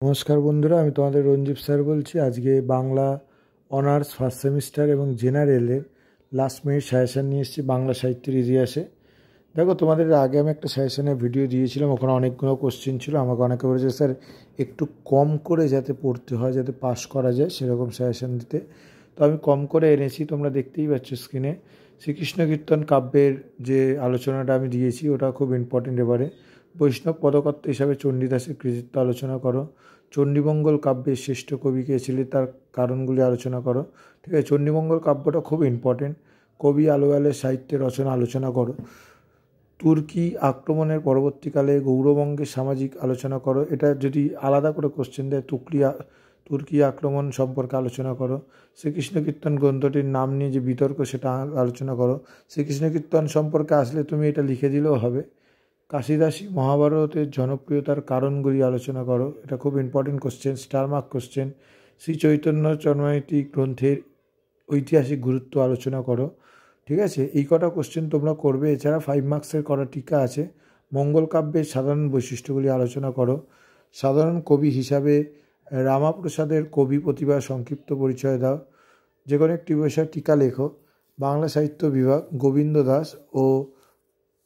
নমস্কার বন্ধুরা, আমি তোমাদের রঞ্জীব স্যার বলছি। আজকে বাংলা অনার্স ফার্স্ট সেমিস্টার এবং জেনারেলের লাস্ট মিনিট সাজেশান নিয়ে এসেছি বাংলা সাহিত্যের ইতিহাসে। দেখো, তোমাদের আগে আমি একটা সাজেশানের ভিডিও দিয়েছিলাম, ওখানে অনেকগুলো কোশ্চেন ছিল। আমাকে অনেকে বলেছে স্যার একটু কম করে যাতে পড়তে হয়, যাতে পাস করা যায় সেরকম সাজেশান দিতে। তো আমি কম করে এনেছি, তোমরা দেখতেই পাচ্ছ স্ক্রিনে। শ্রীকৃষ্ণ কীর্তন কাব্যের যে আলোচনাটা আমি দিয়েছি ওটা খুব ইম্পর্টেন্ট। এবারে বৈষ্ণব পদকর্তা হিসাবে চণ্ডীদাসের কৃতিত্ব আলোচনা করো। চণ্ডীমঙ্গল কাব্যের শ্রেষ্ঠ কবি কে ছিলেন তার কারণগুলি আলোচনা করো। ঠিক আছে, চণ্ডীমঙ্গল কাব্যটা খুব ইম্পর্টেন্ট। কবি আলোয়ালের সাহিত্যের রচনা আলোচনা করো। তুর্কি আক্রমণের পরবর্তীকালে গৌড়বঙ্গের সামাজিক আলোচনা করো। এটা যদি আলাদা করে কোশ্চেন দেয়, তুর্কি আক্রমণ সম্পর্কে আলোচনা করো। শ্রীকৃষ্ণ কীর্তন গ্রন্থটির নাম নিয়ে যে বিতর্ক সেটা আলোচনা করো। শ্রীকৃষ্ণ কীর্তন সম্পর্কে আসলে তুমি এটা লিখে দিলেও হবে। কাশিদাসী মহাভারতের জনপ্রিয়তার কারণগুলি আলোচনা করো। এটা খুব important question, star mark question. Shri Chaitanya চরমায়তী গ্রন্থের ঐতিহাসিক গুরুত্ব আলোচনা করো। ঠিক আছে, এই কটা কোশ্চেন তোমরা করবে। এছাড়া 5 মার্কসের কটা টিকা আছে। মঙ্গল কাব্যের সাধারণ বৈশিষ্ট্যগুলি আলোচনা করো। সাধারণ কবি হিসাবে রামাপ্রসাদের কবি প্রতিভার সংক্ষিপ্ত পরিচয় দাও। যে কোনো একটি বিষয়ে টিকা লেখো। বাংলা সাহিত্য বিভাগ গোবিন্দ দাস ও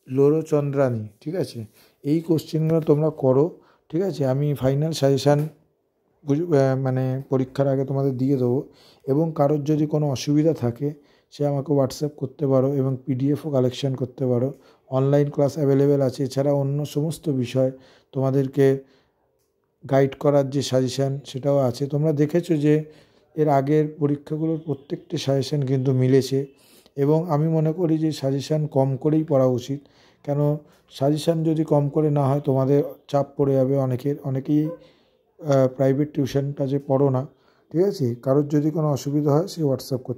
লোরচন্দ্রানী। ঠিক আছে, এই কোশ্চেনগুলো তোমরা করো। ঠিক আছে, আমি ফাইনাল সাজেশান মানে পরীক্ষার আগে তোমাদের দিয়ে দেবো। এবং কারোর যদি কোনো অসুবিধা থাকে সে আমাকে হোয়াটসঅ্যাপ করতে পারো এবং পিডিএফও কালেকশন করতে পারো। অনলাইন ক্লাস অ্যাভেলেবেল আছে। এছাড়া অন্য সমস্ত বিষয় তোমাদেরকে গাইড করার যে সাজেশান সেটাও আছে। তোমরা দেখেছো যে এর আগের পরীক্ষাগুলোর প্রত্যেকটি সাজেশান কিন্তু মিলেছে। এবং আমি মনে করি যে সাজেশান কম করেই পড়া উচিত। কেন, সাজেশান যদি কম করে না হয় তোমাদের চাপ পড়ে যাবে। অনেকেই প্রাইভেট টিউশনটা যে পড়ো না। ঠিক আছে, কারোর যদি কোনো অসুবিধা হয় সে হোয়াটসঅ্যাপ করতে